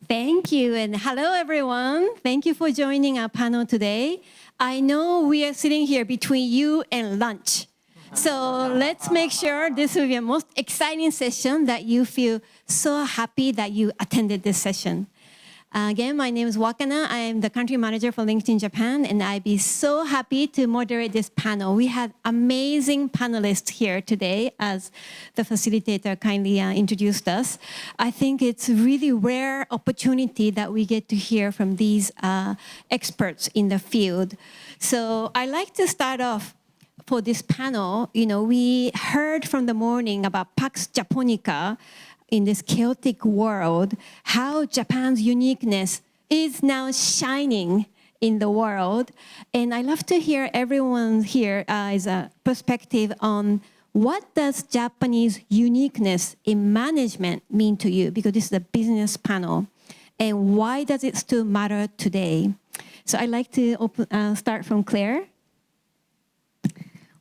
Thank you, and hello everyone. Thank you for joining our panel today. I know we are sitting here between you and lunch. So let's make sure this will be a most exciting session that you feel so happy that you attended this session. Again, my name is Wakana. I am the country manager for LinkedIn Japan, and I'd be so happy to moderate this panel. We had amazing panelists here today, as the facilitator kindly introduced us. I think it's a really rare opportunity that we get to hear from these experts in the field. So I'd like to start off for this panel. We heard from the morning about Pax Japonica, in this chaotic world, how Japan's uniqueness is now shining in the world. And I love to hear everyone here as a perspective on what does Japanese uniqueness in management mean to you? Because this is a business panel. And why does it still matter today? So I'd like to start from Claire.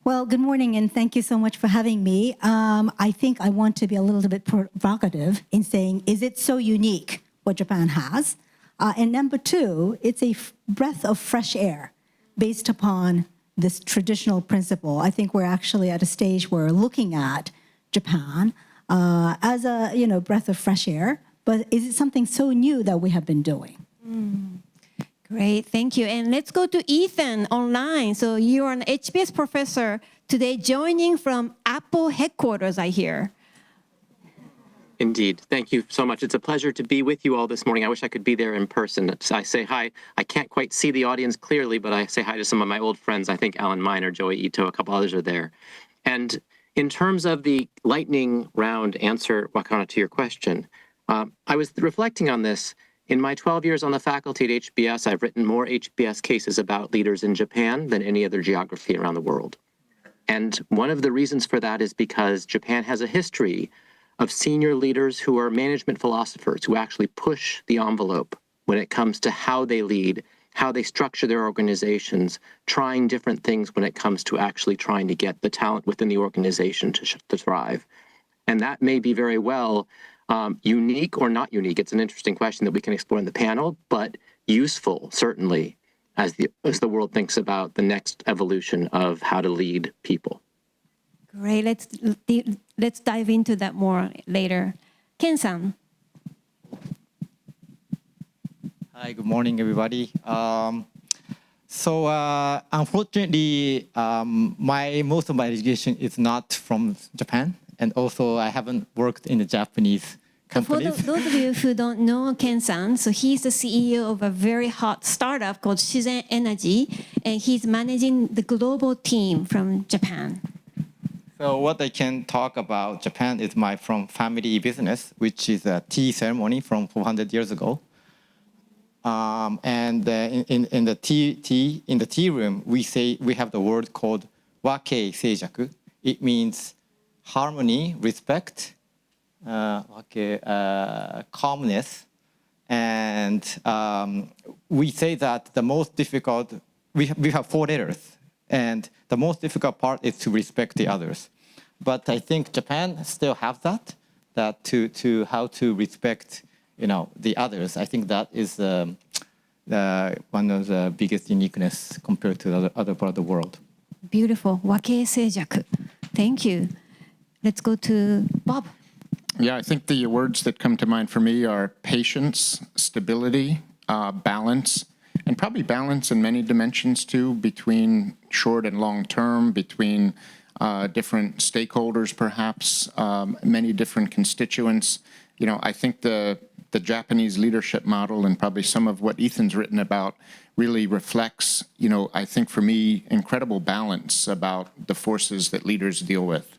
Well, good morning, and thank you so much for having me. I think I want to be a little bit provocative in saying, is it so unique what Japan has? And number two, it's a breath of fresh air based upon this traditional principle. I think we're actually at a stage where we're looking at Japan as a breath of fresh air, but is it something so new that we have been doing? Great, thank you. And let's go to Ethan online. So you're an HBS professor today, joining from Apple headquarters, I hear. Indeed. Thank you so much. It's a pleasure to be with you all this morning. I wish I could be there in person. I say hi. I can't quite see the audience clearly, but I say hi to some of my old friends. I think Alan Miner, Joey Ito, a couple others are there. And in terms of the lightning round answer, Wakana, to your question, I was reflecting on this. In my 12 years on the faculty at HBS, I've written more HBS cases about leaders in Japan than any other geography around the world. And one of the reasons for that is because Japan has a history of senior leaders who are management philosophers, who actually push the envelope when it comes to how they lead, how they structure their organizations, trying different things when it comes to actually trying to get the talent within the organization to thrive. And that may be very well unique or not unique. It's an interesting question that we can explore in the panel, but useful, certainly, as the world thinks about the next evolution of how to lead people. Great. Let's dive into that more later. Ken-san. Hi, good morning, everybody. Unfortunately, most of my education is not from Japan. And also, I haven't worked in the Japanese companies. For those of you who don't know Ken-san, so he's the CEO of a very hot startup called Shizen Energy, and he's managing the global team from Japan. So what I can talk about Japan is my from family business, which is a tea ceremony from 400 years ago. In the tea room, we have the word called wake seijaku. It means harmony, respect, calmness, and we say that the most difficult, we have 4 letters, and the most difficult part is to respect the others. But I think Japan still have that to how to respect, the others. I think that is one of the biggest uniqueness compared to the other part of the world. Beautiful. Wake seijaku. Thank you. Let's go to Bob. Yeah, I think the words that come to mind for me are patience, stability, balance, and probably balance in many dimensions too, between short and long term, between different stakeholders perhaps, many different constituents. I think the Japanese leadership model and probably some of what Ethan's written about really reflects, I think for me, incredible balance about the forces that leaders deal with.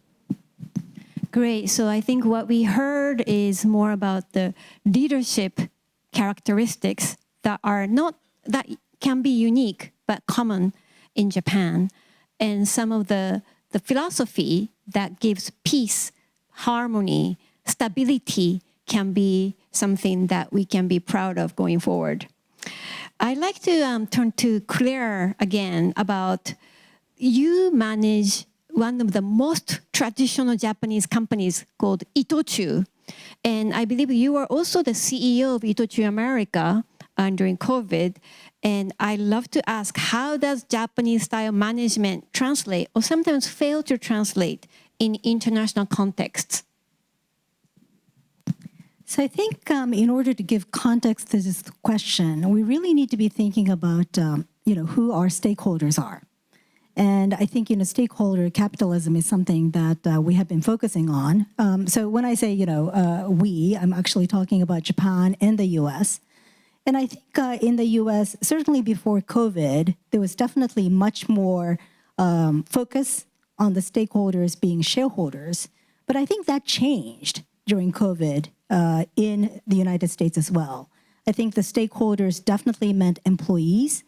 Great. So I think what we heard is more about the leadership characteristics that can be unique but common in Japan, and some of the philosophy that gives peace, harmony, stability can be something that we can be proud of going forward. I'd like to turn to Claire again about you manage one of the most traditional Japanese companies called Itochu. And I believe you are also the CEO of Itochu America during COVID. And I love to ask, how does Japanese style management translate or sometimes fail to translate in international contexts? So I think in order to give context to this question, we really need to be thinking about who our stakeholders are. And I think stakeholder capitalism is something that we have been focusing on. So when I say we, I'm actually talking about Japan and the U.S. And I think in the U.S., certainly before COVID, there was definitely much more focus on the stakeholders being shareholders. But I think that changed during COVID in the United States as well. I think the stakeholders definitely meant employees.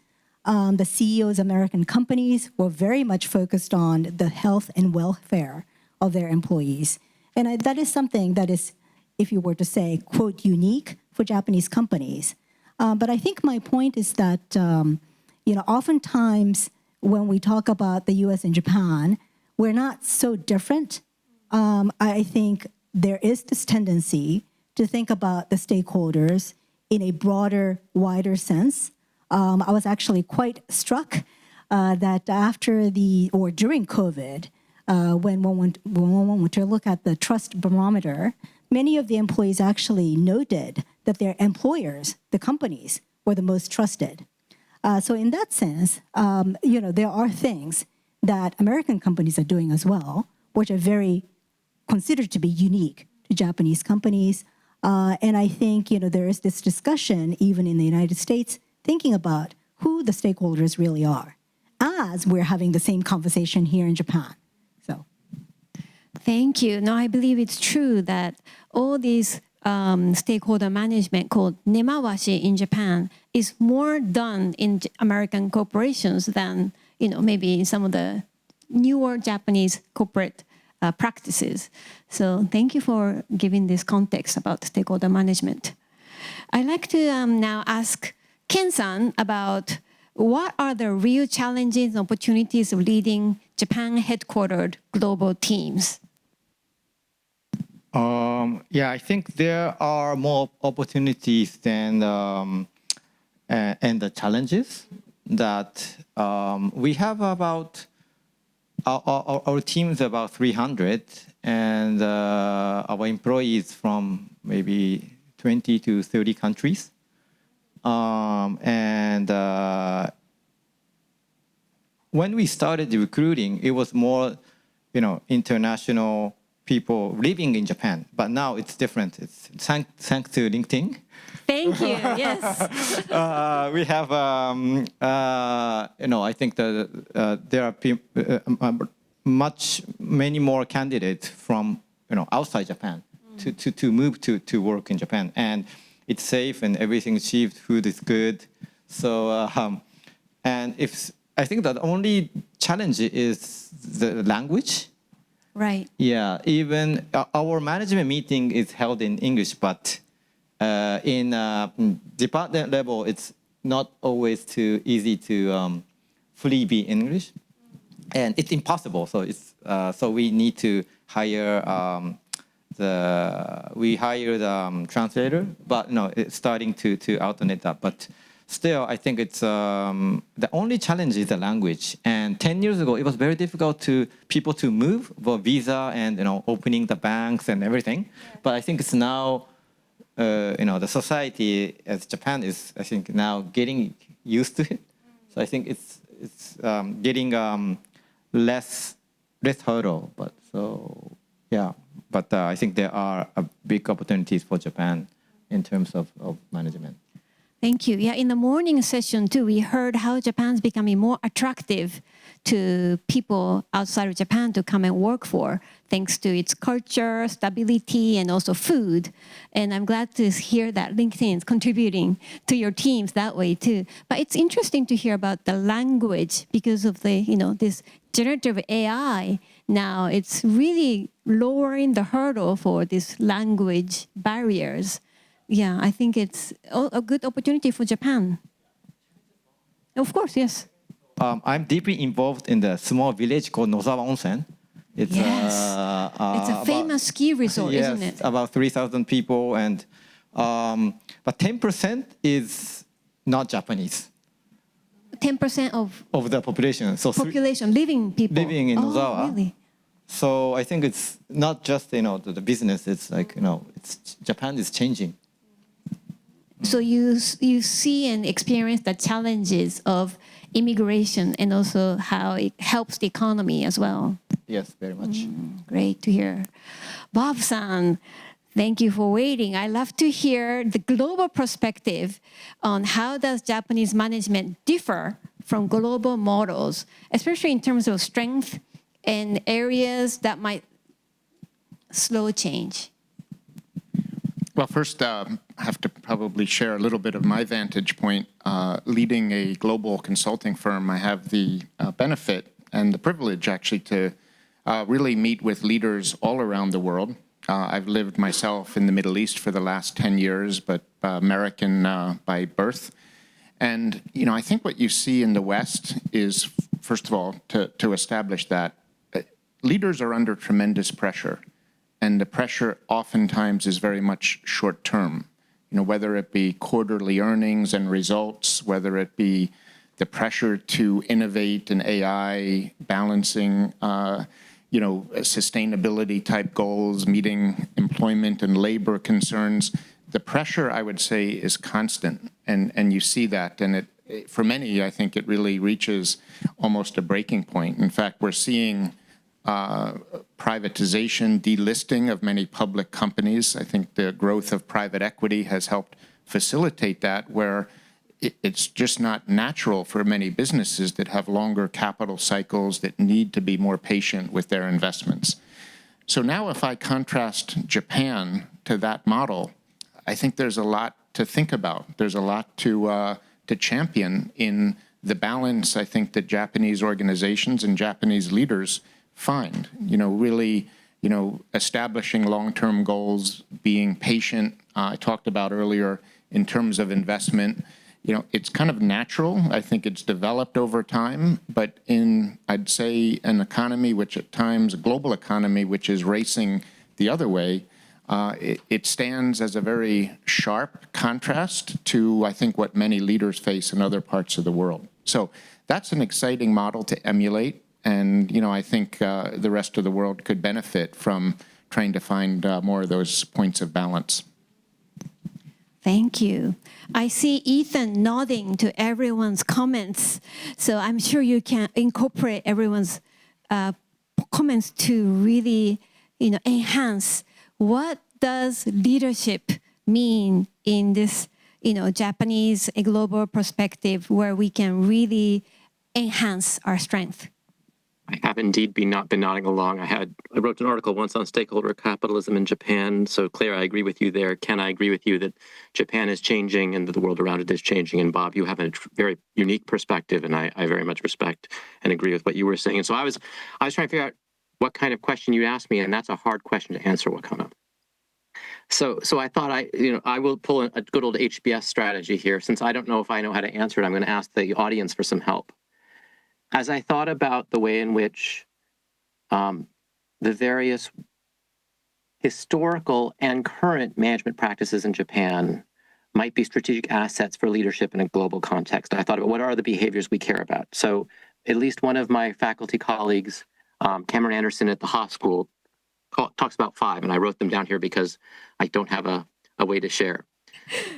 The CEOs of American companies were very much focused on the health and welfare of their employees. And that is something that is, if you were to say, quote, unique for Japanese companies. But I think my point is that, oftentimes when we talk about the US and Japan, we're not so different. I think there is this tendency to think about the stakeholders in a broader, wider sense. I was actually quite struck that during COVID, when one went to look at the trust barometer, many of the employees actually noted that their employers, the companies, were the most trusted. So in that sense, there are things that American companies are doing as well, which are very considered to be unique to Japanese companies. And I think, there is this discussion, even in the United States, thinking about who the stakeholders really are, as we're having the same conversation here in Japan. So, thank you. No, I believe it's true that all these stakeholder management called Nemawashi in Japan is more done in American corporations than, maybe in some of the newer Japanese corporate practices. So thank you for giving this context about stakeholder management. I'd like to now ask Ken-san about what are the real challenges and opportunities of leading Japan-headquartered global teams? I think there are more opportunities than and the challenges that we have about our team is about 300 and our employees from maybe 20 to 30 countries. When we started recruiting, it was more, international people living in Japan. But now it's different. It's thanks to LinkedIn. Thank you. Yes. We have, I think there are many more candidates from, outside Japan to move to work in Japan. And it's safe and everything's cheap, food is good. So, I think that the only challenge is the language. Right. Yeah, even our management meeting is held in English, but in department level, it's not always too easy to fully be English. And it's impossible, so so we need to hire the translator, but it's starting to alternate that. But still, I think it's the only challenge is the language. And 10 years ago, it was very difficult to people to move for visa and opening the banks and everything. Yeah. But I think it's now the society as Japan is, I think, now getting used to it. So I think it's getting less hurdle. But so yeah. But I think there are big opportunities for Japan in terms of management. Thank you. Yeah, in the morning session too, we heard how Japan's becoming more attractive to people outside of Japan to come and work for, thanks to its culture, stability, and also food. And I'm glad to hear that LinkedIn is contributing to your teams that way too. But it's interesting to hear about the language because of the, this generative AI. Now it's really lowering the hurdle for these language barriers. Yeah, I think it's a good opportunity for Japan. Of course, yes. I'm deeply involved in the small village called Nozawa Onsen. It's Yes. It's a famous ski resort, yes, isn't it? about 3,000 people, and but 10% is not Japanese 10% of of the population. So population, living people. living in Ozawa. Really? So I think it's not just the business. It's like it's Japan is changing. So you see and experience the challenges of immigration and also how it helps the economy as well. Yes, very much. Great to hear. Bob-san, thank you for waiting. I love to hear the global perspective on how does Japanese management differ from global models, especially in terms of strength and areas that might slow change. Well, first, I have to probably share a little bit of my vantage point. Leading a global consulting firm, I have the benefit and the privilege, actually, to really meet with leaders all around the world. I've lived myself in the Middle East for the last 10 years, but American by birth. And, I think what you see in the West is, first of all, to establish that leaders are under tremendous pressure. And the pressure oftentimes is very much short term, whether it be quarterly earnings and results, whether it be the pressure to innovate in AI, balancing, sustainability type goals, meeting employment and labor concerns. The pressure, I would say, is constant. And you see that. And for many, I think it really reaches almost a breaking point. In fact, we're seeing privatization, delisting of many public companies. I think the growth of private equity has helped facilitate that, where it's just not natural for many businesses that have longer capital cycles that need to be more patient with their investments. So now if I contrast Japan to that model, I think there's a lot to think about. There's a lot to champion in the balance, I think, that Japanese organizations and Japanese leaders find, really, establishing long-term goals, being patient. I talked about earlier in terms of investment, it's kind of natural. I think it's developed over time, but I'd say, an economy which at times, a global economy, which is racing the other way, it stands as a very sharp contrast to, I think, what many leaders face in other parts of the world. So that's an exciting model to emulate. And, I think the rest of the world could benefit from trying to find more of those points of balance. Thank you. I see Ethan nodding to everyone's comments. So I'm sure you can incorporate everyone's comments to really, enhance what does leadership mean in this, Japanese global perspective where we can really enhance our strength. I have indeed been nodding along. I wrote an article once on stakeholder capitalism in Japan. So Claire, I agree with you there. Ken, I agree with you that Japan is changing and that the world around it is changing. And Bob, you have a very unique perspective, and I very much respect and agree with what you were saying. And so I was trying to figure out what kind of question you asked me, and that's a hard question to answer, Wakana. So I thought I will pull a good old HBS strategy here. Since I don't know if I know how to answer it, I'm going to ask the audience for some help. As I thought about the way in which the various historical and current management practices in Japan might be strategic assets for leadership in a global context, I thought about what are the behaviors we care about. So at least one of my faculty colleagues, Cameron Anderson at the Haas School, talks about 5, and I wrote them down here because I don't have a way to share.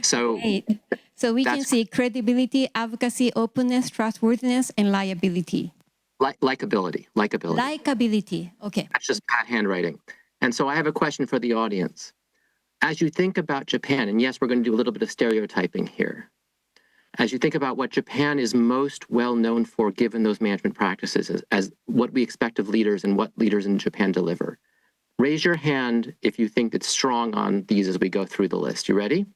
So, Great. So we can see credibility, advocacy, openness, trustworthiness, and liability. Likability. Likability. Okay. That's just bad handwriting. And so I have a question for the audience. As you think about Japan, and yes, we're going to do a little bit of stereotyping here. As you think about what Japan is most well known for, given those management practices, as what we expect of leaders and what leaders in Japan deliver, raise your hand if you think it's strong on these as we go through the list. You ready?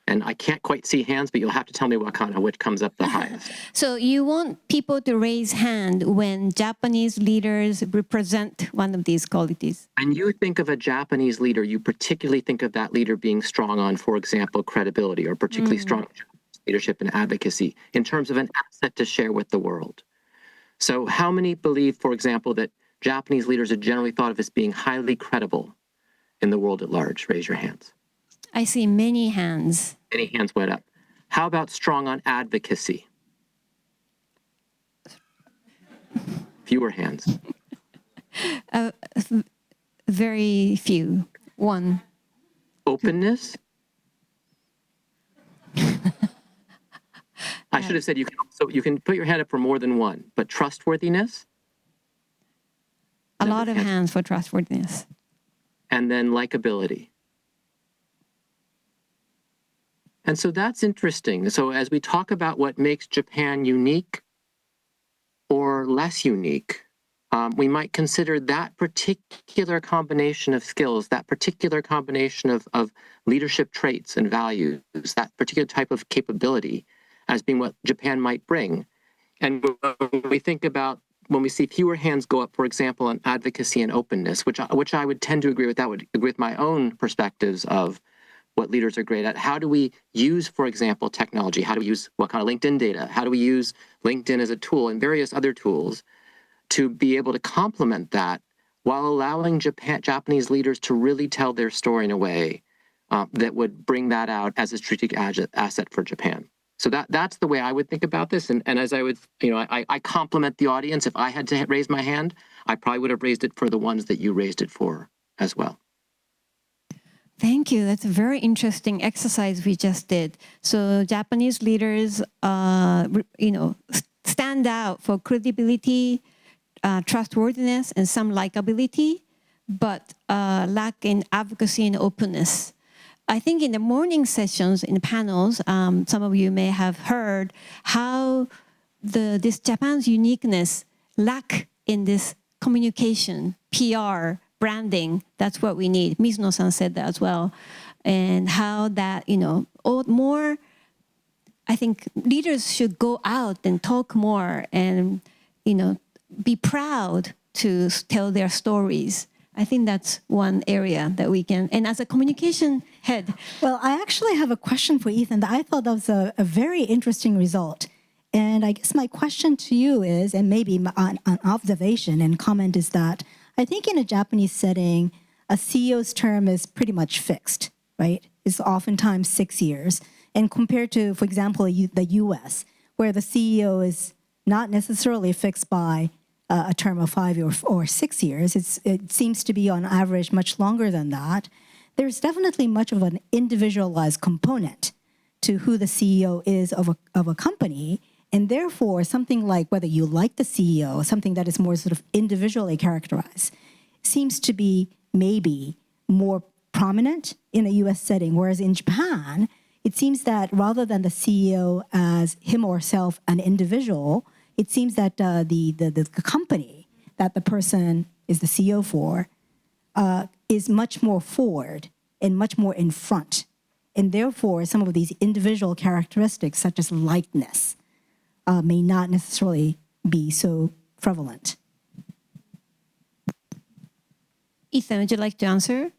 And I can't quite see hands, but you'll have to tell me, Wakana, which comes up the highest. So you want people to raise hand when Japanese leaders represent one of these qualities. And you think of a Japanese leader, you particularly think of that leader being strong on, for example, credibility, or particularly strong leadership and advocacy in terms of an asset to share with the world. So how many believe, for example, that Japanese leaders are generally thought of as being highly credible in the world at large? Raise your hands. I see many hands. Any hands went up. How about strong on advocacy? Fewer hands. Very few. One. Openness? I should have said you can put your hand up for more than one, but trustworthiness? A lot of hands for trustworthiness. And then likability. And so that's interesting. So as we talk about what makes Japan unique or less unique, we might consider that particular combination of skills, that particular combination of leadership traits and values, that particular type of capability as being what Japan might bring. And when we think about, when we see fewer hands go up, for example, on advocacy and openness, which I would tend to agree with, that would agree with my own perspectives of what leaders are great at. How do we use, for example, technology? How do we use what kind of LinkedIn data? How do we use LinkedIn as a tool and various other tools to be able to complement that while allowing Japanese leaders to really tell their story in a way that would bring that out as a strategic asset for Japan? So that's the way I would think about this. And as I would, I compliment the audience. If I had to raise my hand, I probably would have raised it for the ones that you raised it for as well. Thank you. That's a very interesting exercise we just did. So Japanese leaders, stand out for credibility, trustworthiness, and some likability, but lack in advocacy and openness. I think in the morning sessions, in the panels, some of you may have heard how this Japan's uniqueness lack in this communication, PR, branding. That's what we need. Mizuno-san said that as well. And how that, more, I think leaders should go out and talk more and, be proud to tell their stories. I think that's one area that we can, and as a communication head. Well, I actually have a question for Ethan that I thought that was a very interesting result. And I guess my question to you is, and maybe an observation and comment is that, I think in a Japanese setting, a CEO's term is pretty much fixed, right? It's oftentimes 6 years. And compared to, for example, the US, where the CEO is not necessarily fixed by a term of 5 or 6 years. It seems to be on average much longer than that. There's definitely much of an individualized component to who the CEO is of a company. And therefore, something like whether you like the CEO, something that is more sort of individually characterized, seems to be maybe more prominent in a US setting. Whereas in Japan, it seems that rather than the CEO as him or herself an individual, it seems that the company that the person is the CEO for is much more forward and much more in front. And therefore, some of these individual characteristics, such as likeness, may not necessarily be so prevalent. Ethan, would you like to answer?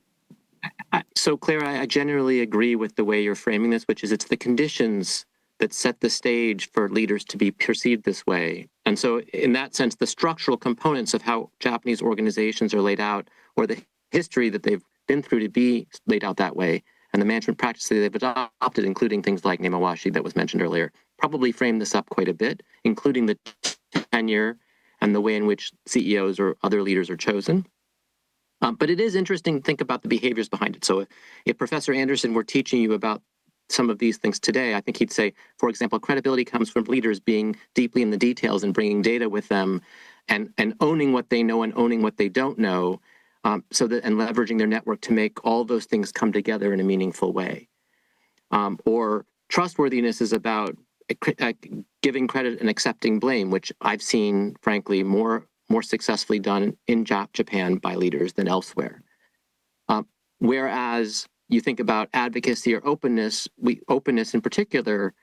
So, Claire, I generally agree with the way you're framing this, which is it's the conditions that set the stage for leaders to be perceived this way. And so in that sense, the structural components of how Japanese organizations are laid out, or the history that they've been through to be laid out that way, and the management practices they've adopted, including things like Nemawashi that was mentioned earlier, probably frame this up quite a bit, including the tenure and the way in which CEOs or other leaders are chosen. But it is interesting to think about the behaviors behind it. So if Professor Anderson were teaching you about some of these things today, I think he'd say, for example, credibility comes from leaders being deeply in the details and bringing data with them and owning what they know and owning what they don't know, and leveraging their network to make all those things come together in a meaningful way. Or trustworthiness is about giving credit and accepting blame, which I've seen, frankly, more successfully done in Japan by leaders than elsewhere. Whereas you think about advocacy or openness in particular,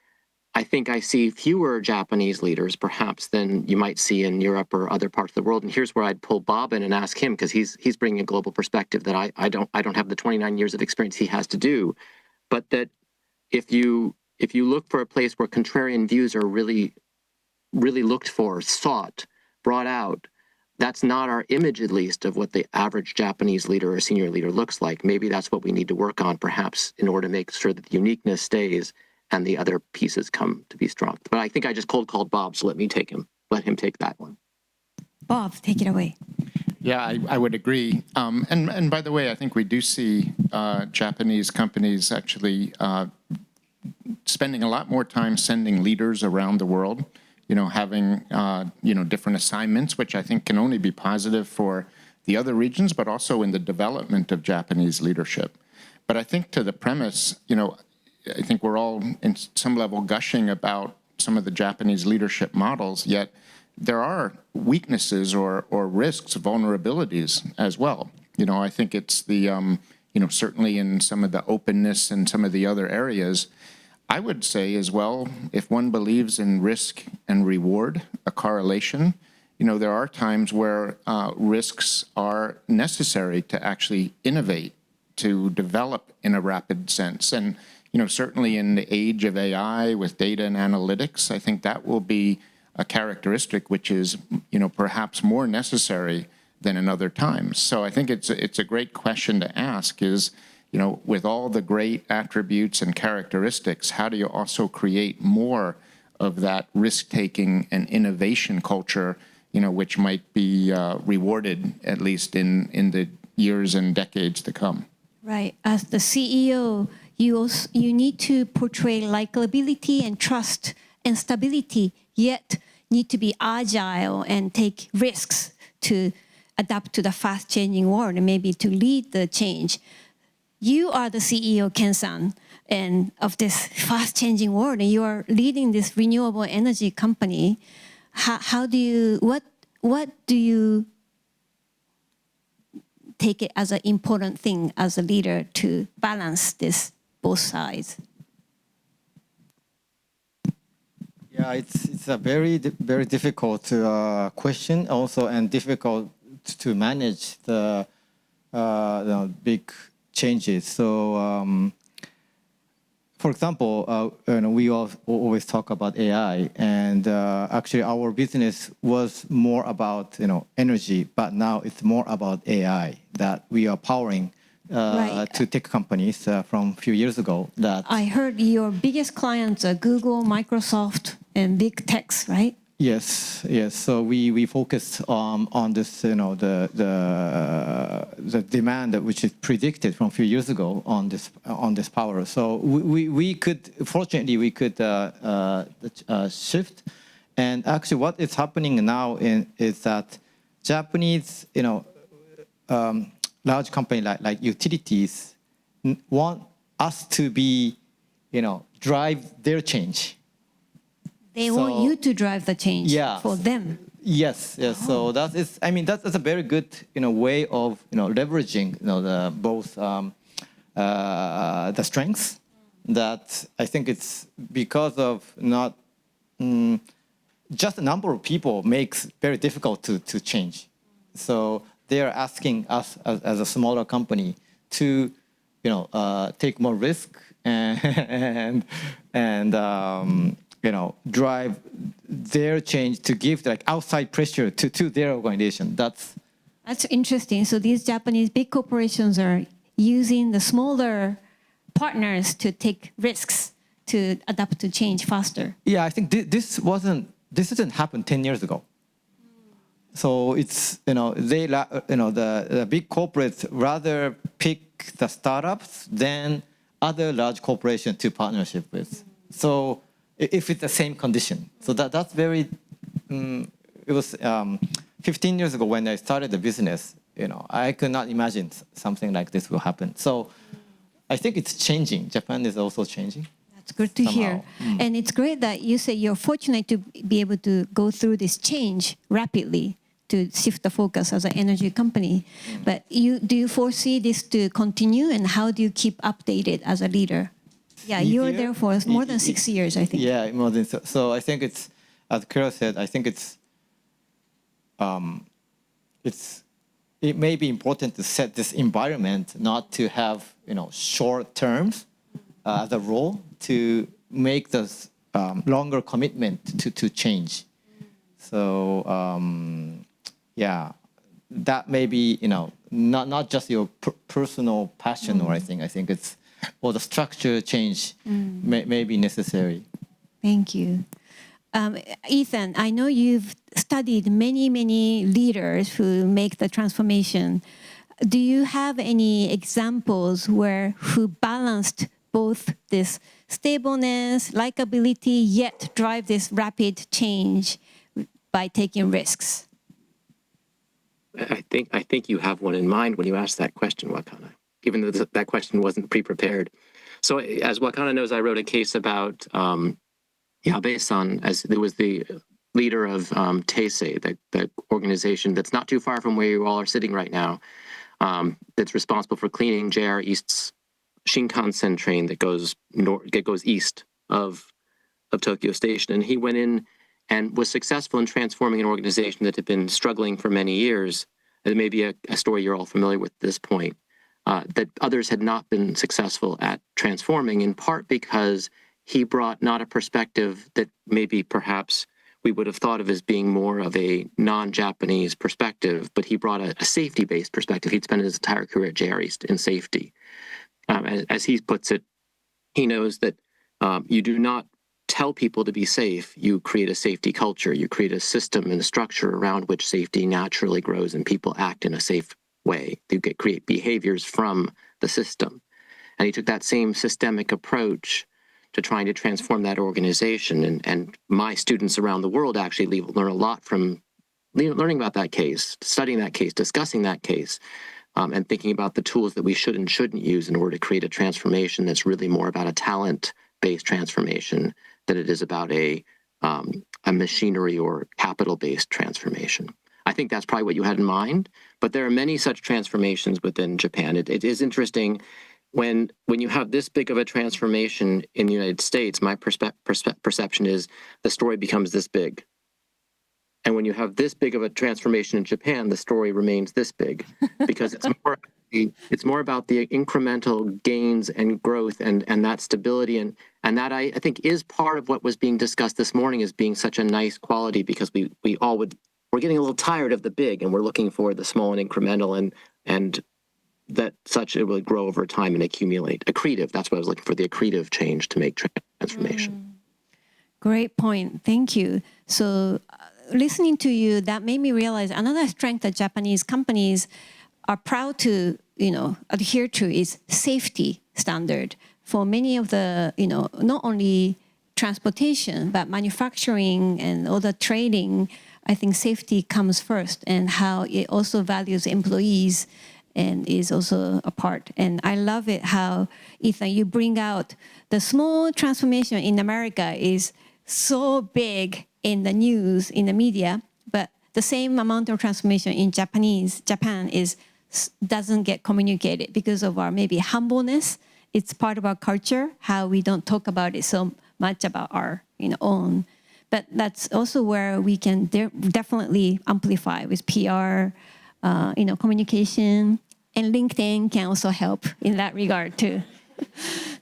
I think I see fewer Japanese leaders perhaps than you might see in Europe or other parts of the world. And here's where I'd pull Bob in and ask him, because he's bringing a global perspective that I don't have the 29 years of experience he has to do. But that if you look for a place where contrarian views are really looked for, sought, brought out, that's not our image, at least, of what the average Japanese leader or senior leader looks like. Maybe that's what we need to work on, perhaps, in order to make sure that the uniqueness stays and the other pieces come to be strong. But I think I just cold called Bob, so let him take that one. Bob, take it away. Yeah, I would agree. And by the way, I think we do see Japanese companies actually spending a lot more time sending leaders around the world, having, different assignments, which I think can only be positive for the other regions, but also in the development of Japanese leadership. But I think to the premise, I think we're all in some level gushing about some of the Japanese leadership models, yet there are weaknesses or risks, vulnerabilities as well. I think it's the, certainly in some of the openness and some of the other areas, I would say as well, if one believes in risk and reward, a correlation, there are times where risks are necessary to actually innovate, to develop in a rapid sense. And, certainly in the age of AI with data and analytics, I think that will be a characteristic which is, perhaps more necessary than in other times. So I think it's a great question to ask is, with all the great attributes and characteristics, how do you also create more of that risk-taking and innovation culture, which might be rewarded, at least in the years and decades to come? Right. As the CEO, you need to portray likability and trust and stability, yet need to be agile and take risks to adapt to the fast-changing world and maybe to lead the change. You are the CEO, Ken-san, and of this fast-changing world, and you are leading this renewable energy company. What do you take it as an important thing as a leader to balance this both sides? Yeah, it's a very difficult question also, and difficult to manage the big changes. So, for example, we always talk about AI, and actually our business was more about energy, but now it's more about AI that we are powering to tech companies from a few years ago. That I heard your biggest clients are Google, Microsoft, and big techs, right? Yes. So we focused on this, the demand which is predicted from a few years ago on this power. So we could shift, and actually what is happening now is that Japanese, large company like utilities want us to be, drive their change. They want you to drive the change for them. Yes. So that's a very good, way of, leveraging, the both the strengths that I think it's because of not just a number of people makes very difficult to change. So they are asking us as a smaller company to, take more risk and drive their change to give outside pressure to their organization. That's interesting. So these Japanese big corporations are using the smaller partners to take risks to adapt to change faster. Yeah, I think this didn't happen 10 years ago. So it's the big corporates rather pick the startups than other large corporations to partnership with. So if it's the same condition. So that's very, it was 15 years ago when I started the business, I could not imagine something like this will happen. So I think it's changing. Japan is also changing. That's good to hear. And it's great that you say you're fortunate to be able to go through this change rapidly to shift the focus as an energy company. But do you foresee this to continue, and how do you keep updated as a leader? Yeah, you were there for more than 6 years, I think. Yeah, more than so. I think it's, as Kira said, I think it may be important to set this environment, not to have short terms as a role, to make this longer commitment to change. So yeah, that may be, not just your personal passion or anything. I think it's, or the structure change may be necessary. Thank you. Ethan, I know you've studied many, many leaders who make the transformation. Do you have any examples who balanced both this stableness, likability, yet drive this rapid change by taking risks? I think you have one in mind when you ask that question, Wakana, even though that question wasn't pre-prepared. So as Wakana knows, I wrote a case about Yabe-san, as it was the leader of Teisei, the organization that's not too far from where you all are sitting right now, that's responsible for cleaning JR East's Shinkansen train that goes east of Tokyo Station. And he went in and was successful in transforming an organization that had been struggling for many years. It may be a story you're all familiar with at this point, that others had not been successful at transforming, in part because he brought not a perspective that maybe perhaps we would have thought of as being more of a non-Japanese perspective, but he brought a safety-based perspective. He'd spent his entire career at JR East in safety. As he puts it, he knows that you do not tell people to be safe, you create a safety culture, you create a system and a structure around which safety naturally grows and people act in a safe way. You create behaviors from the system. And he took that same systemic approach to trying to transform that organization. And my students around the world actually learn a lot from learning about that case, studying that case, discussing that case, and thinking about the tools that we should and shouldn't use in order to create a transformation that's really more about a talent-based transformation than it is about a machinery or capital-based transformation. I think that's probably what you had in mind, but there are many such transformations within Japan. It is interesting when you have this big of a transformation in the United States, my perception is the story becomes this big. And when you have this big of a transformation in Japan, the story remains this big, because it's more about the incremental gains and growth and that stability. And that I think is part of what was being discussed this morning as being such a nice quality, because we're getting a little tired of the big and we're looking for the small and incremental and that such it will grow over time and accumulate. Accretive, that's what I was looking for, the accretive change to make transformation. Great point. Thank you. So listening to you, that made me realize another strength that Japanese companies are proud to, adhere to is safety standard. For many of the, not only transportation, but manufacturing and all the trading, I think safety comes first, and how it also values employees and is also a part. And I love it how, Ethan, you bring out the small transformation in America is so big in the news, in the media, but the same amount of transformation in Japan doesn't get communicated because of our maybe humbleness. It's part of our culture, how we don't talk about it so much about our own. But that's also where we can definitely amplify with PR, communication, and LinkedIn can also help in that regard too.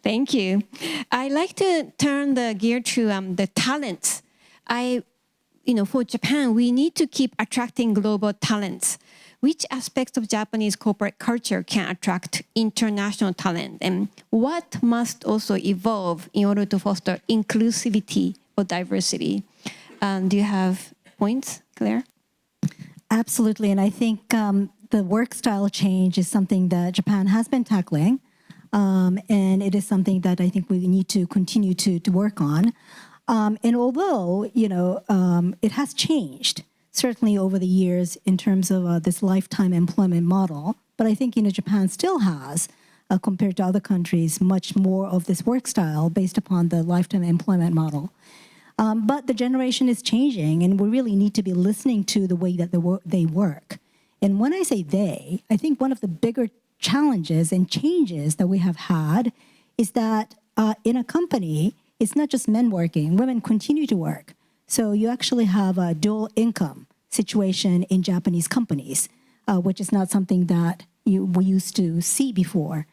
Thank you. I like to turn the gear to the talents. For Japan, we need to keep attracting global talents. Which aspects of Japanese corporate culture can attract international talent? And what must also evolve in order to foster inclusivity or diversity? Do you have points, Claire? Absolutely. And I think the work style change is something that Japan has been tackling. And it is something that I think we need to continue to work on. And although, it has changed, certainly over the years in terms of this lifetime employment model, but I think, Japan still has, compared to other countries, much more of this work style based upon the lifetime employment model. But the generation is changing, and we really need to be listening to the way that they work. And when I say they, I think one of the bigger challenges and changes that we have had is that in a company, it's not just men working, women continue to work. So you actually have a dual income situation in Japanese companies, which is not something that we used to see before.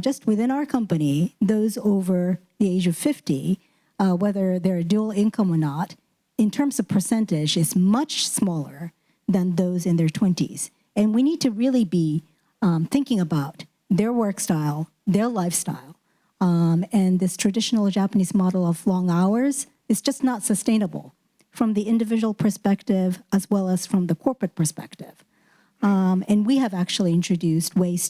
Just within our company, those over the age of 50, whether they're dual income or not, in terms of percentage, is much smaller than those in their 20s. And we need to really be thinking about their work style, their lifestyle. And this traditional Japanese model of long hours is just not sustainable from the individual perspective as well as from the corporate perspective. And we have actually introduced ways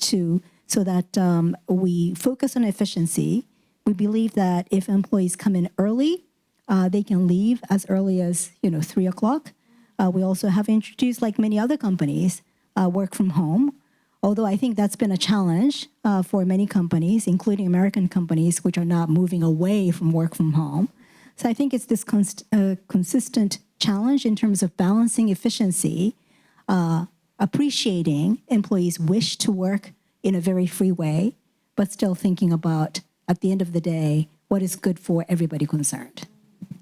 so that we focus on efficiency. We believe that if employees come in early, they can leave as early as 3 o'clock. We also have introduced, like many other companies, work from home. Although I think that's been a challenge for many companies, including American companies, which are not moving away from work from home. So I think it's this consistent challenge in terms of balancing efficiency, appreciating employees' wish to work in a very free way, but still thinking about, at the end of the day, what is good for everybody concerned.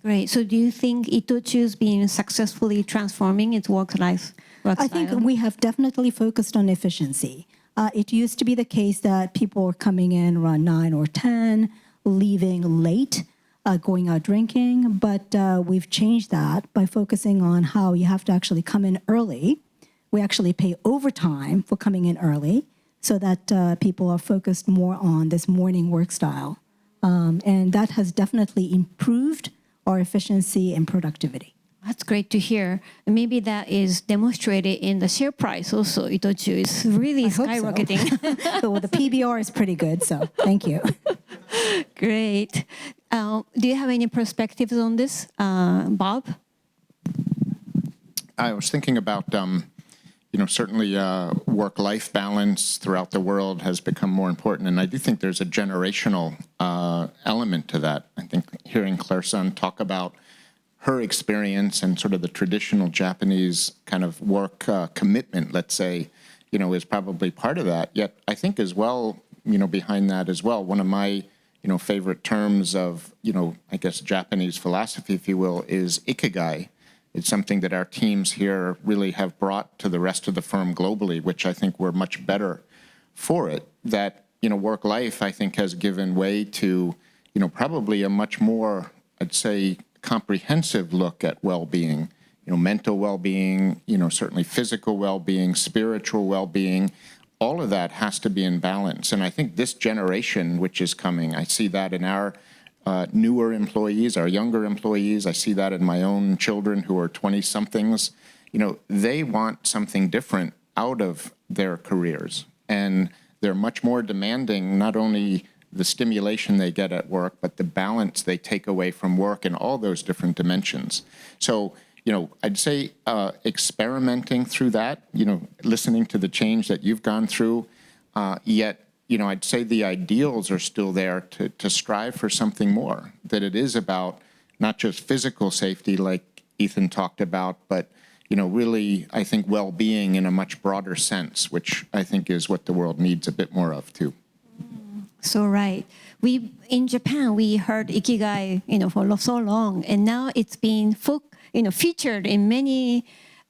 Great. So do you think Itochu's been successfully transforming its work style? I think we have definitely focused on efficiency. It used to be the case that people were coming in around 9 or 10, leaving late, going out drinking, but we've changed that by focusing on how you have to actually come in early. We actually pay overtime for coming in early so that people are focused more on this morning work style. And that has definitely improved our efficiency and productivity. That's great to hear. Maybe that is demonstrated in the share price also. Itochu is really skyrocketing. So the PBR is pretty good, so thank you. Great. Do you have any perspectives on this, Bob? I was thinking about, certainly work-life balance throughout the world has become more important, and I do think there's a generational element to that. I think hearing Claire-san talk about her experience and sort of the traditional Japanese kind of work commitment, let's say, is probably part of that. Yet I think as well, behind that as well, one of my, favorite terms of, I guess Japanese philosophy, if you will, is ikigai. It's something that our teams here really have brought to the rest of the firm globally, which I think we're much better for it. That, work life, I think, has given way to, probably a much more, I'd say, comprehensive look at well-being, mental well-being, certainly physical well-being, spiritual well-being. All of that has to be in balance. And I think this generation, which is coming, I see that in our newer employees, our younger employees. I see that in my own children who are 20-somethings. They want something different out of their careers. And they're much more demanding, not only the stimulation they get at work, but the balance they take away from work in all those different dimensions. So, I'd say experimenting through that, listening to the change that you've gone through, yet, I'd say the ideals are still there to strive for something more, that it is about not just physical safety like Ethan talked about, but, really, I think, well-being in a much broader sense, which I think is what the world needs a bit more of, too. So right. In Japan, we heard ikigai, for so long, and now it's been, featured in many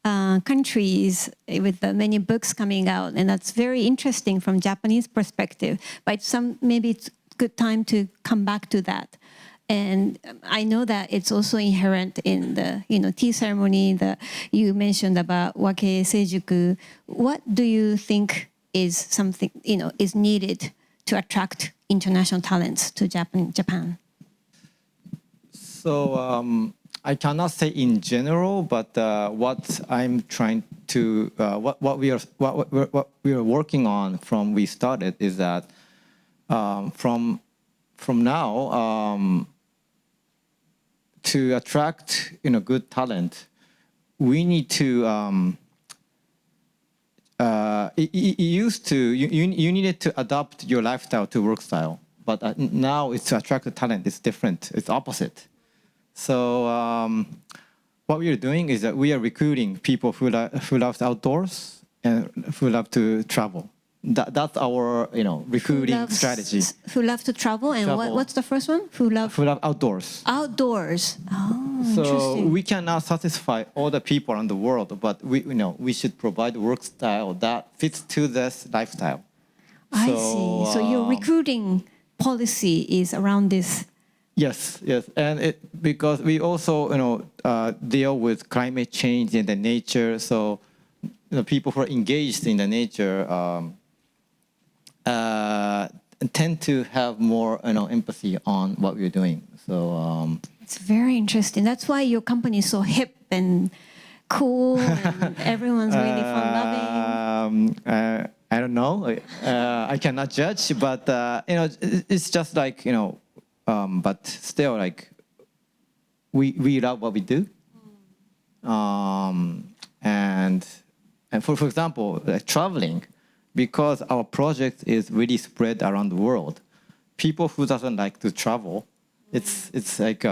countries with many books coming out, and that's very interesting from Japanese perspective. But maybe it's a good time to come back to that. And I know that it's also inherent in the, tea ceremony that you mentioned about wake seijuku. What do you think is something, is needed to attract international talents to Japan? So I cannot say in general, but what I'm trying to, what we are working on from we started is that from now to attract good talent, we need to. It used to, you needed to adapt your lifestyle to work style, but now it's to attract the talent. It's different. It's opposite. So what we are doing is that we are recruiting people who love outdoors and who love to travel. That's our recruiting strategy. Who love to travel, and what's the first one? Who love outdoors. Outdoors. Oh, so interesting. We cannot satisfy all the people around the world, but we should provide work style that fits to this lifestyle. I see. So your recruiting policy is around this. Yes, and because we also deal with climate change and the nature, so people who are engaged in the nature tend to have more empathy on what we're doing. So It's very interesting. That's why your company is so hip and cool, and everyone's really fun-loving. I don't know. I cannot judge, but it's just like but still like we love what we do, and for example, like traveling, because our project is really spread around the world. People who doesn't like to travel, it's like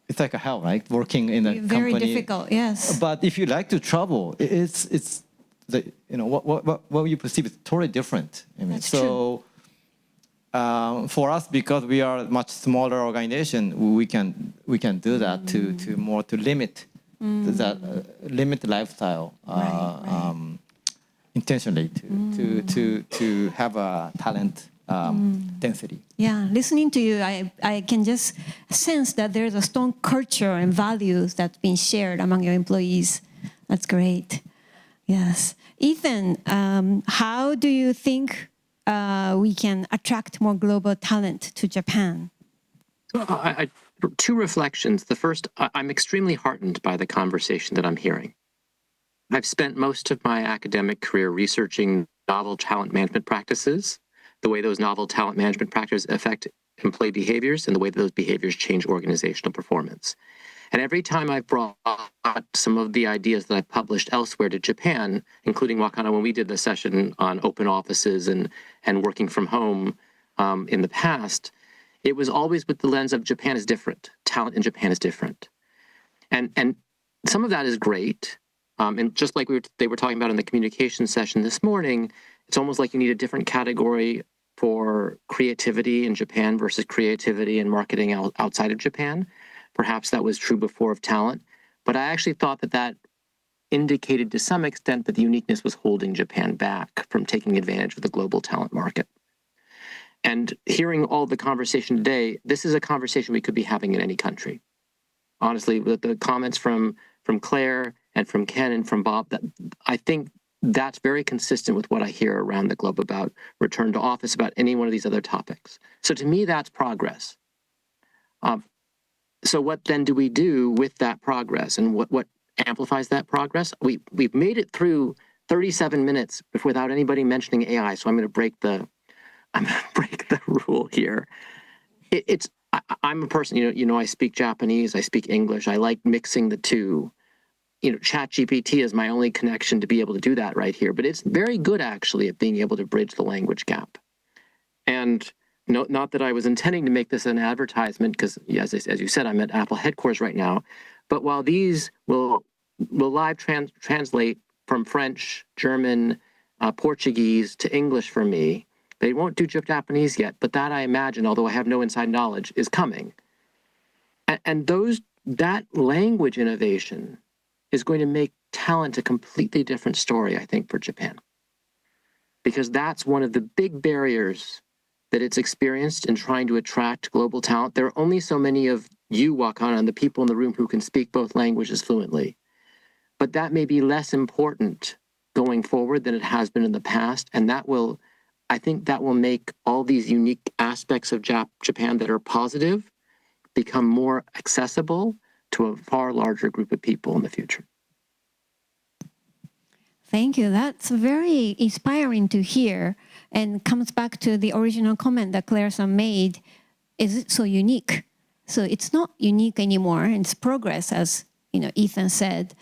it's like a hell, right? Working in a Very company. difficult, yes. But if you like to travel, it's the what you perceive is totally different. I mean, That's so for us, because we are a much smaller organization, we can do that to limit that limit the lifestyle intentionally to have a talent density. Yeah, listening to you, I can just sense that there's a strong culture and values that's been shared among your employees. That's great. Yes. Ethan, how do you think we can attract more global talent to Japan? Two reflections. The first, I'm extremely heartened by the conversation that I'm hearing. I've spent most of my academic career researching novel talent management practices, the way those novel talent management practices affect employee behaviors, and the way that those behaviors change organizational performance. And every time I've brought some of the ideas that I've published elsewhere to Japan, including Wakana, when we did the session on open offices and working from home in the past, it was always with the lens of Japan is different. Talent in Japan is different. And some of that is great. And just like they were talking about in the communication session this morning, it's almost like you need a different category for creativity in Japan versus creativity and marketing outside of Japan. Perhaps that was true before of talent. But I actually thought that indicated to some extent that the uniqueness was holding Japan back from taking advantage of the global talent market. And hearing all the conversation today, this is a conversation we could be having in any country. Honestly, with the comments from Claire and from Ken and from Bob, I think that's very consistent with what I hear around the globe about return to office, about any one of these other topics. So to me, that's progress. So what then do we do with that progress, and what amplifies that progress? We've made it through 37 minutes without anybody mentioning AI. So I'm going to break the rule here. I'm a person, I speak Japanese, I speak English. I like mixing the two. ChatGPT is my only connection to be able to do that right here. But it's very good, actually, at being able to bridge the language gap. And not that I was intending to make this an advertisement, because as you said, I'm at Apple headquarters right now. But while these will live translate from French, German, Portuguese to English for me, they won't do Japanese yet. But that, I imagine, although I have no inside knowledge, is coming. And that language innovation is going to make talent a completely different story, I think, for Japan. Because that's one of the big barriers that it's experienced in trying to attract global talent. There are only so many of you, Wakana, and the people in the room who can speak both languages fluently. But that may be less important going forward than it has been in the past. And I think that will make all these unique aspects of Japan that are positive become more accessible to a far larger group of people in the future. Thank you. That's very inspiring to hear, and comes back to the original comment that Claire-san made. Is it so unique? So it's not unique anymore. It's progress, as Ethan said.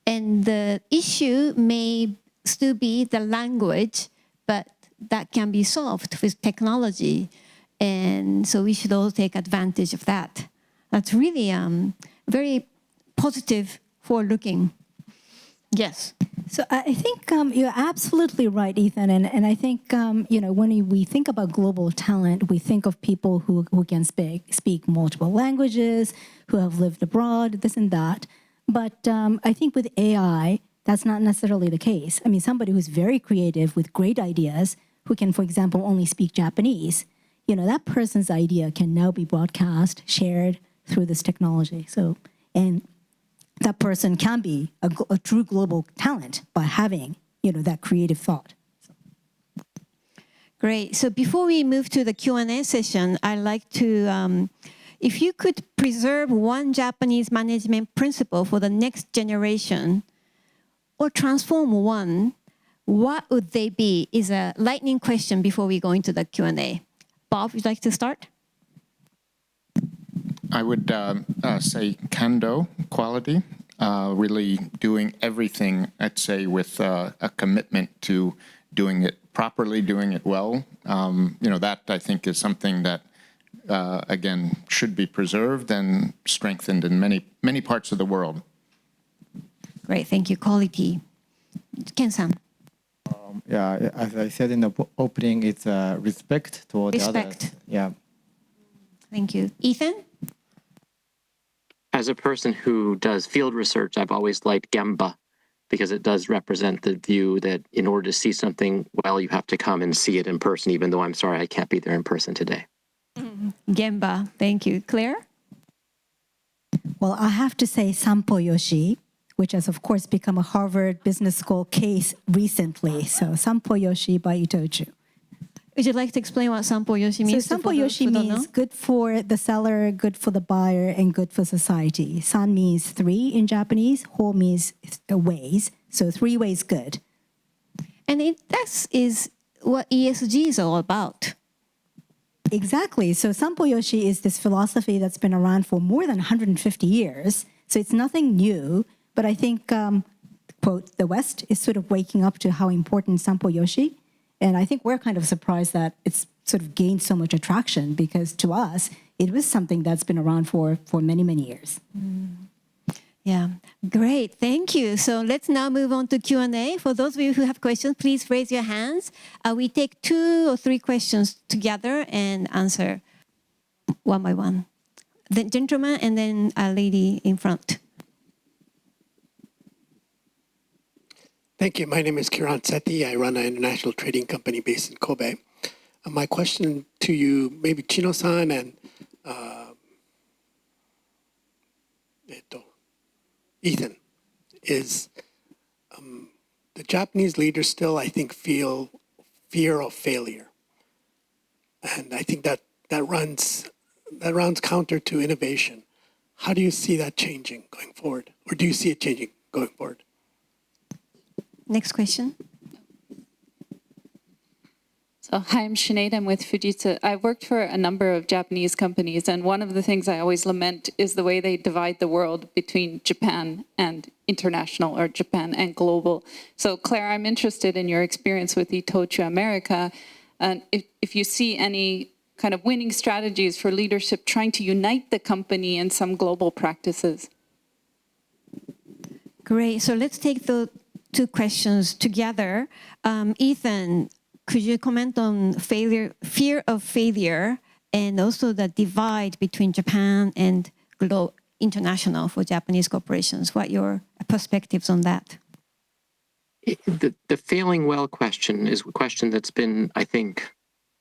And the issue may still be the language, but that can be solved with technology. And so we should all take advantage of that. That's really very positive forward-looking. Yes. So I think you're absolutely right, Ethan. And I think, when we think about global talent, we think of people who can speak multiple languages, who have lived abroad, this and that. But I think with AI, that's not necessarily the case. I mean, somebody who's very creative with great ideas, who can, for example, only speak Japanese, that person's idea can now be broadcast, shared through this technology. So, and that person can be a true global talent by having, that creative thought. Great. So before we move to the Q&A session, I'd like to, if you could preserve one Japanese management principle for the next generation, or transform one, what would they be? Is a lightning question before we go into the Q&A. Bob, would you like to start? I would say kendo quality, really doing everything, I'd say, with a commitment to doing it properly, doing it well. That I think is something that, again, should be preserved and strengthened in many parts of the world. Great, thank you. Quality. Ken-san. Yeah, as I said in the opening, it's respect toward the others. Respect. Yeah. Thank you. Ethan? As a person who does field research, I've always liked Gemba because it does represent the view that in order to see something well, you have to come and see it in person, even though I'm sorry I can't be there in person today. Gemba, thank you. Claire? Well, I have to say Sampo Yoshi, which has, of course, become a Harvard Business School case recently. So Sampo Yoshi by Itochu. Would you like to explain what Sampo Yoshi means? So Sampo Yoshi means good for the seller, good for the buyer, and good for society. San means 3 in Japanese. Ho means ways. So 3 ways good. And that is what ESG is all about. Exactly. So Sampo Yoshi is this philosophy that's been around for more than 150 years. So it's nothing new. But I think, quote, the West is sort of waking up to how important Sampo Yoshi. And I think we're kind of surprised that it's sort of gained so much attraction because to us, it was something that's been around for many, many years. Yeah, great. Thank you. So let's now move on to Q&A. For those of you who have questions, please raise your hands. We take 2 or 3 questions together and answer one by one. The gentleman and then a lady in front. Thank you. My name is Kiran Sethi. I run an international trading company based in Kobe. My question to you, maybe Chino-san and Ethan, is the Japanese leaders still, I think, feel fear of failure. And I think that runs counter to innovation. How do you see that changing going forward? Or do you see it changing going forward? Next question. So, hi, I'm Sinead. I'm with Fujitsu. I've worked for a number of Japanese companies, and one of the things I always lament is the way they divide the world between Japan and international, or Japan and global. So, Claire, I'm interested in your experience with Itochu America, and if you see any kind of winning strategies for leadership trying to unite the company in some global practices. Great. So let's take the 2 questions together. Ethan, could you comment on fear of failure, and also the divide between Japan and international for Japanese corporations? What are your perspectives on that? The failing well question is a question that's been, I think,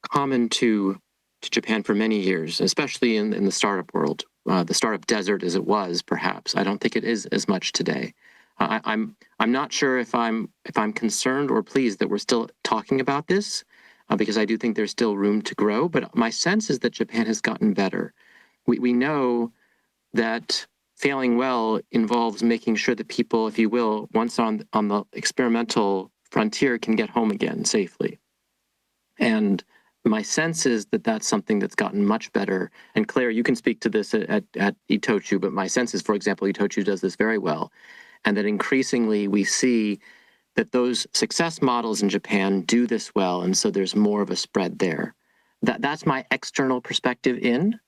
common to Japan for many years, especially in the startup world, the startup desert as it was, perhaps. I don't think it is as much today. I'm not sure if I'm concerned or pleased that we're still talking about this, because I do think there's still room to grow. But my sense is that Japan has gotten better. We know that failing well involves making sure that people, if you will, once on the experimental frontier, can get home again safely. And my sense is that that's something that's gotten much better. And Claire, you can speak to this at Itochu, but my sense is, for example, Itochu does this very well. And that increasingly we see that those success models in Japan do this well, and so there's more of a spread there. That's my external perspective in.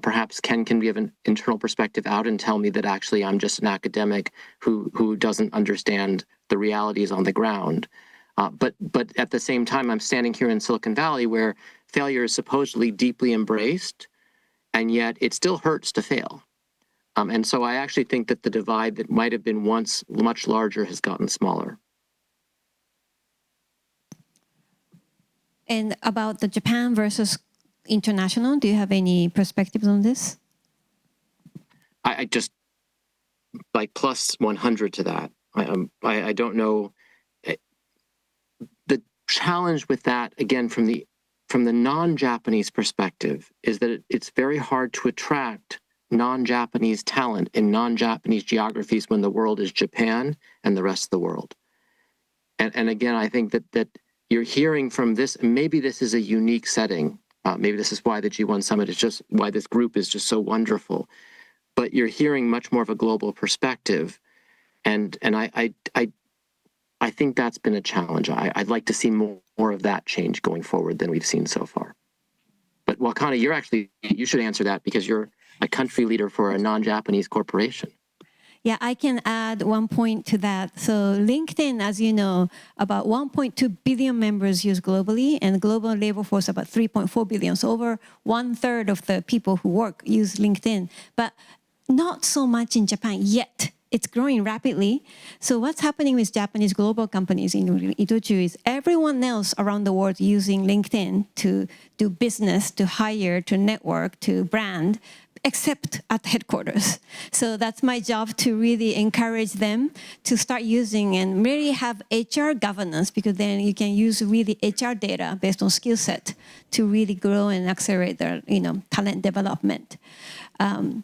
Perhaps Ken can give an internal perspective out and tell me that actually I'm just an academic who doesn't understand the realities on the ground. But at the same time, I'm standing here in Silicon Valley where failure is supposedly deeply embraced, and yet it still hurts to fail. And so I actually think that the divide that might have been once much larger has gotten smaller. And about the Japan versus international, do you have any perspectives on this? I just like plus 100 to that. I don't know. The challenge with that, again, from the non-Japanese perspective, is that it's very hard to attract non-Japanese talent in non-Japanese geographies when the world is Japan and the rest of the world. And again, I think that you're hearing from this, and maybe this is a unique setting. Maybe this is why the G1 Summit is just, why this group is just so wonderful. But you're hearing much more of a global perspective. And I think that's been a challenge. I'd like to see more of that change going forward than we've seen so far. But Wakana, you should answer that because you're a country leader for a non-Japanese corporation. Yeah, I can add one point to that. So LinkedIn, as you know, about 1.2 billion members use globally, and global labor force about 3.4 billion. So over 1/3 of the people who work use LinkedIn, but not so much in Japan yet. It's growing rapidly. So what's happening with Japanese global companies in Itochu is everyone else around the world using LinkedIn to do business, to hire, to network, to brand, except at headquarters. So that's my job, to really encourage them to start using and really have HR governance, because then you can use really HR data based on skill set to really grow and accelerate their talent development.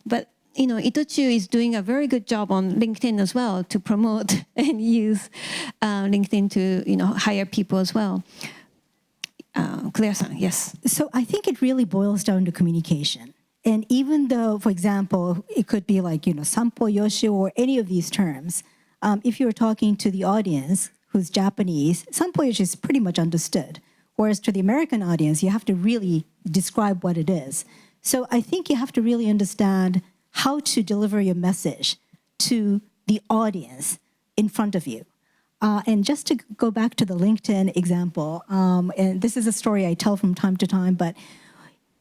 But Itochu is doing a very good job on LinkedIn as well to promote and use LinkedIn to hire people as well. Claire-san, yes. So I think it really boils down to communication. And even though, for example, it could be like, sampo yoshi or any of these terms, if you're talking to the audience who's Japanese, sampo yoshi is pretty much understood. Whereas to the American audience, you have to really describe what it is. So I think you have to really understand how to deliver your message to the audience in front of you. And just to go back to the LinkedIn example, and this is a story I tell from time to time, but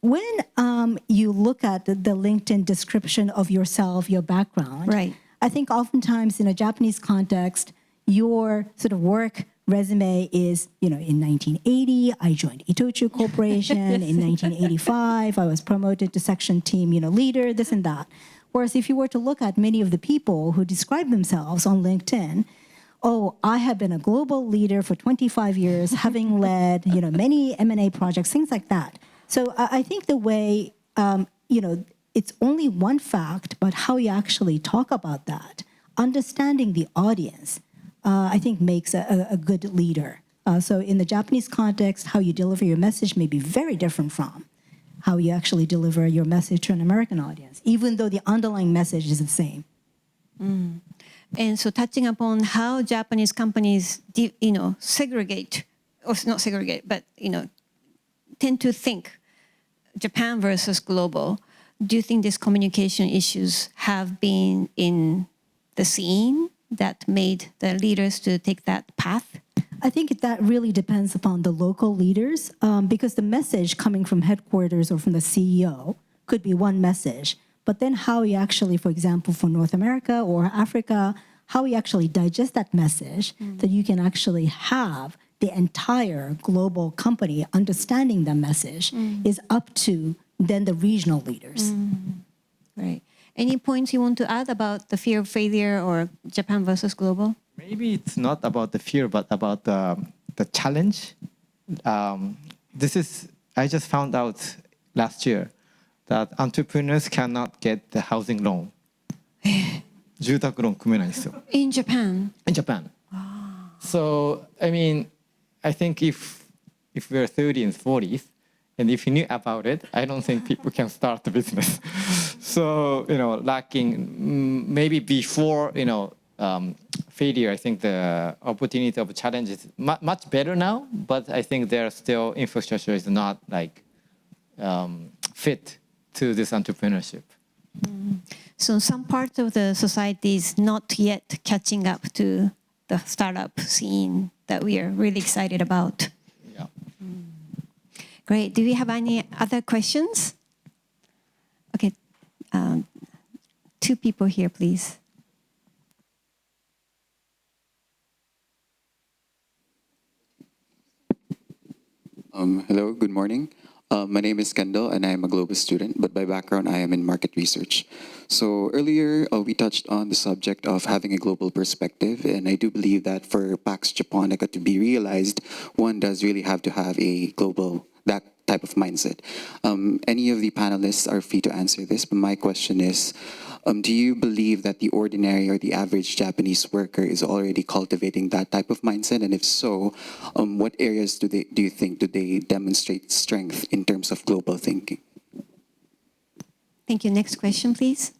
when you look at the LinkedIn description of yourself, your background, right. I think oftentimes in a Japanese context, your sort of work resume is, in 1980, I joined Itochu Corporation. In 1985, I was promoted to section team, leader, this and that. Whereas if you were to look at many of the people who describe themselves on LinkedIn, I have been a global leader for 25 years, having led, many M&A projects, things like that. So I think the way, it's only one fact, but how you actually talk about that, understanding the audience, I think makes a good leader. So in the Japanese context, how you deliver your message may be very different from how you actually deliver your message to an American audience, even though the underlying message is the same. Mm. And so touching upon how Japanese companies, segregate, or not segregate, but, tend to think Japan versus global, do you think these communication issues have been in the scene that made the leaders to take that path? I think that really depends upon the local leaders, because the message coming from headquarters or from the CEO could be one message, but then how you actually, for example, for North America or Africa, how you actually digest that message that you can actually have the entire global company understanding the message is up to then the regional leaders. Right. Any points you want to add about the fear of failure or Japan versus global? Maybe it's not about the fear, but about the challenge. I just found out last year that entrepreneurs cannot get the housing loan. 住宅ローン組めないんですよ。In Japan? In Japan. So, I think if we're 30 and 40s, and if you knew about it, I don't think people can start the business. So, lacking, maybe before, failure, I think the opportunity of challenge is much better now, but I think there still infrastructure is not fit to this entrepreneurship. So some part of the society is not yet catching up to the startup scene that we are really excited about. Yeah. Great. Do we have any other questions? Okay. 2 people here, please. Hello, good morning. My name is Kendall, and I am a GLOBIS student, but by background, I am in market research. So earlier, we touched on the subject of having a global perspective, and I do believe that for Pax Japonica to be realized, one does really have to have that type of mindset. Any of the panelists are free to answer this, but my question is, do you believe that the ordinary or the average Japanese worker is already cultivating that type of mindset? And if so, what areas do you think they demonstrate strength in terms of global thinking? Thank you. Next question, please.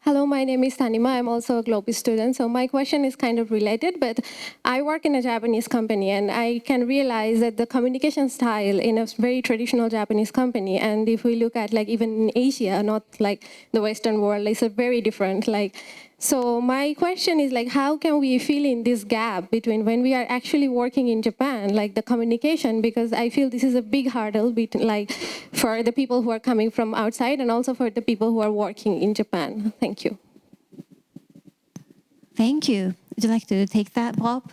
Hello, my name is Tanima. I'm also a GLOBIS student. So my question is kind of related, but I work in a Japanese company, and I can realize that the communication style in a very traditional Japanese company, and if we look at like even in Asia, not like the Western world, it's a very different. So my question is like, how can we fill in this gap between when we are actually working in Japan, like the communication, because I feel this is a big hurdle for the people who are coming from outside and also for the people who are working in Japan. Thank you. Thank you. Would you like to take that, Bob?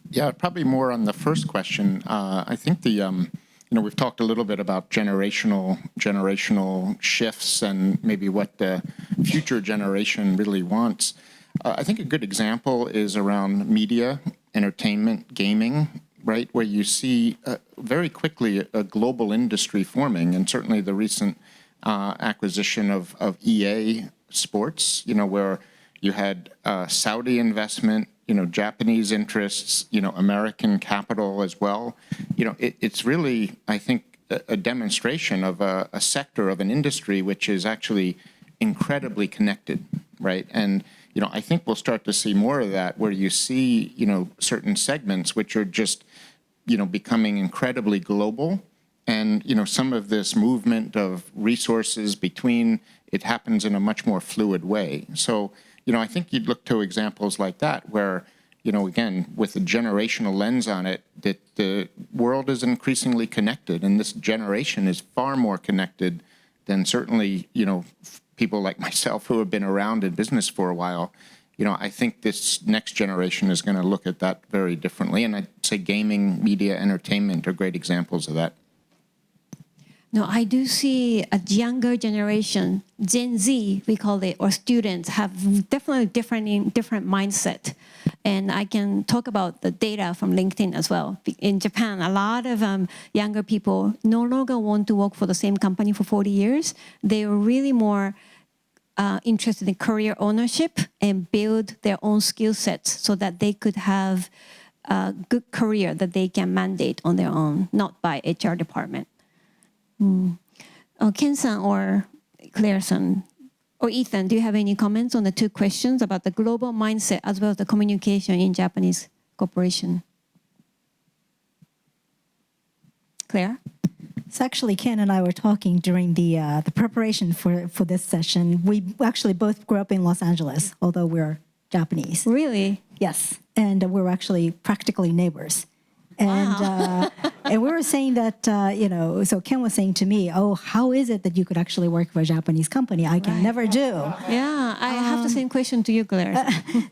Yeah, probably more on the first question. I think we've talked a little bit about generational shifts and maybe what the future generation really wants. I think a good example is around media, entertainment, gaming, right, where you see very quickly a global industry forming, and certainly the recent acquisition of EA Sports, where you had Saudi investment, Japanese interests, American capital as well. It's really, I think, a demonstration of a sector of an industry which is actually incredibly connected, right? And, I think we'll start to see more of that where you see, certain segments which are just, becoming incredibly global. And, some of this movement of resources it happens in a much more fluid way. So, I think you'd look to examples like that where, again, with a generational lens on it, that the world is increasingly connected, and this generation is far more connected than certainly, people like myself who have been around in business for a while. I think this next generation is going to look at that very differently, and I'd say gaming, media, entertainment are great examples of that. No, I do see a younger generation, Gen Z, we call it, or students, have definitely different mindset. And I can talk about the data from LinkedIn as well. In Japan, a lot of younger people no longer want to work for the same company for 40 years. They are really more interested in career ownership and build their own skill sets so that they could have a good career that they can mandate on their own, not by HR department. Ken-san or Claire-san or Ethan, do you have any comments on the two questions about the global mindset as well as the communication in Japanese corporation? Claire? So actually, Ken and I were talking during the preparation for this session. We actually both grew up in Los Angeles, although we're Japanese. Really? Yes, and we're actually practically neighbors. And Wow. And we were saying that, so Ken was saying to me, oh, how is it that you could actually work for a Japanese company? I can never do. Yeah, I have the same question to you, Claire.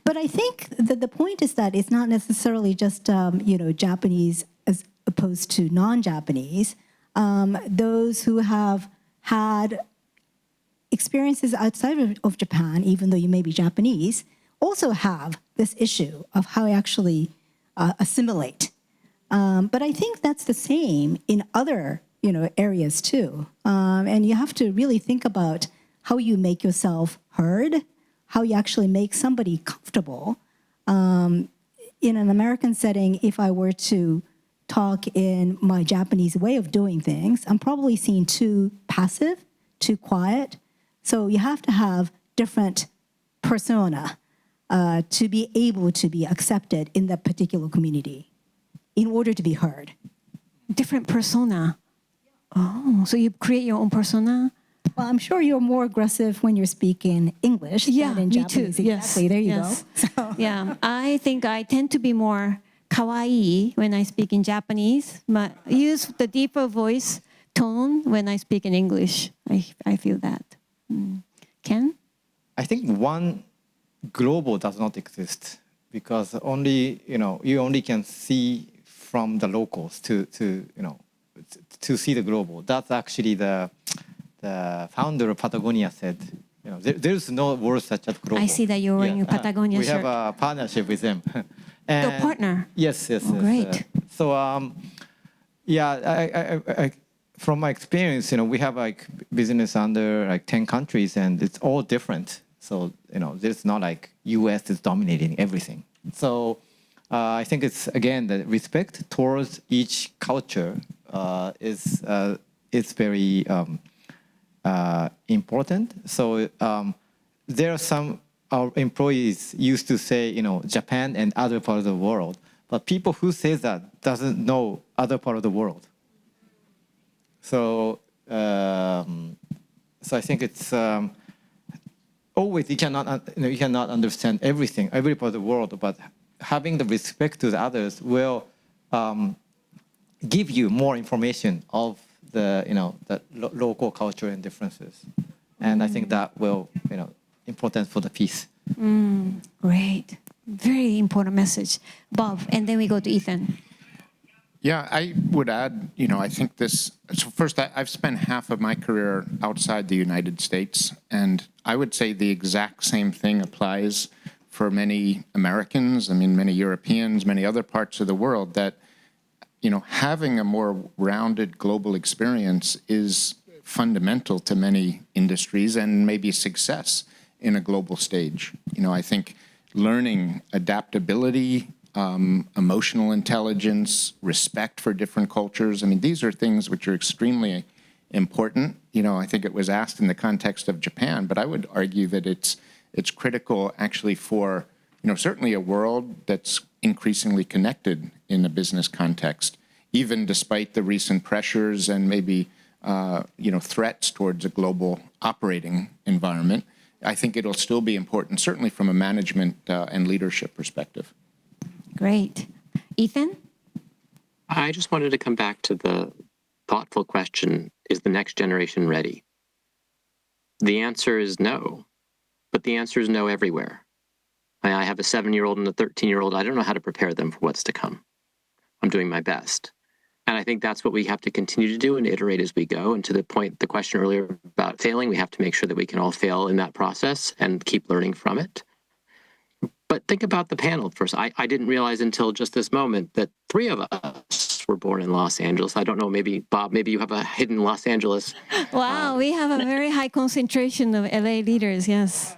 But I think that the point is that it's not necessarily just, Japanese as opposed to non-Japanese. Those who have had experiences outside of Japan, even though you may be Japanese, also have this issue of how you actually assimilate. But I think that's the same in other, areas too. And you have to really think about how you make yourself heard, how you actually make somebody comfortable. In an American setting, if I were to talk in my Japanese way of doing things, I'm probably seen too passive, too quiet. So you have to have different persona to be able to be accepted in that particular community in order to be heard. Different persona. Oh, so you create your own persona? Well, I'm sure you're more aggressive when you're speaking English than in me Japanese. too. Exactly. Yes. There you yes. go. So. Yeah, I think I tend to be more kawaii when I speak in Japanese, but use the deeper voice tone when I speak in English. I feel that. Ken? I think one global does not exist because you only can see from the locals to to see the global. That's actually the founder of Patagonia said, there's no word such as global. I see that you're wearing a Patagonia we shirt. have a partnership with them. Your partner? Yes. Oh, great. I from my experience, we have like business under like 10 countries and it's all different. So, there's not like US is dominating everything. So I think it's, again, the respect towards each culture is very important. So there are some, our employees used to say, Japan and other part of the world, but people who say that doesn't know other part of the world. So, I think it's always you cannot understand everything, every part of the world, but having the respect to the others will give you more information of the local culture and differences, and I think that will important for the peace. Great, very important message, Bob, and then we go to Ethan. Yeah, I would add, I think this, so first, I've spent half of my career outside the United States, and I would say the exact same thing applies for many Americans, many Europeans, many other parts of the world, that, having a more rounded global experience is fundamental to many industries and maybe success in a global stage. I think learning adaptability, emotional intelligence, respect for different cultures. These are things which are extremely important. I think it was asked in the context of Japan, but I would argue that it's critical actually for, certainly a world that's increasingly connected in a business context, even despite the recent pressures and maybe, threats towards a global operating environment. I think it'll still be important, certainly from a management and leadership perspective. Great. Ethan? I just wanted to come back to the thoughtful question, is the next generation ready? The answer is no, but the answer is no everywhere. I have a 7-year-old and a 13-year-old. I don't know how to prepare them for what's to come. I'm doing my best. And I think that's what we have to continue to do and iterate as we go. And to the point, the question earlier about failing, we have to make sure that we can all fail in that process and keep learning from it. But think about the panel first. I didn't realize until just this moment that 3 of us were born in Los Angeles. I don't know, maybe, Bob, maybe you have a hidden Los Angeles. Wow, we have a very high concentration of LA leaders, yes.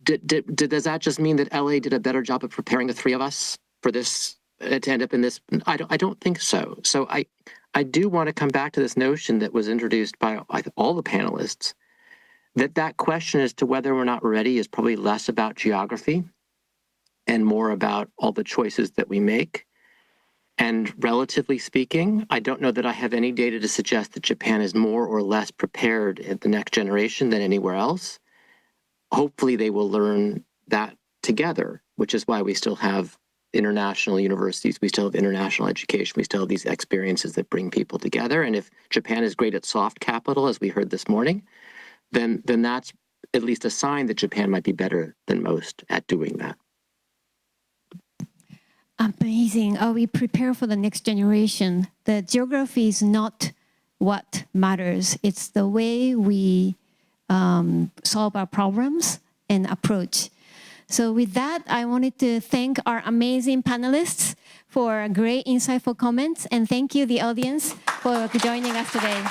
Does that just mean that LA did a better job of preparing the 3 of us for this, to end up in this? I don't think so. So I do want to come back to this notion that was introduced by all the panelists, that question as to whether we're not ready is probably less about geography and more about all the choices that we make. And relatively speaking, I don't know that I have any data to suggest that Japan is more or less prepared at the next generation than anywhere else. Hopefully they will learn that together, which is why we still have international universities, we still have international education, we still have these experiences that bring people together. And if Japan is great at soft capital, as we heard this morning, then that's at least a sign that Japan might be better than most at doing that. Amazing. We prepare for the next generation. The geography is not what matters. It's the way we solve our problems and approach. So with that, I wanted to thank our amazing panelists for great insightful comments, and thank you, the audience, for joining us today.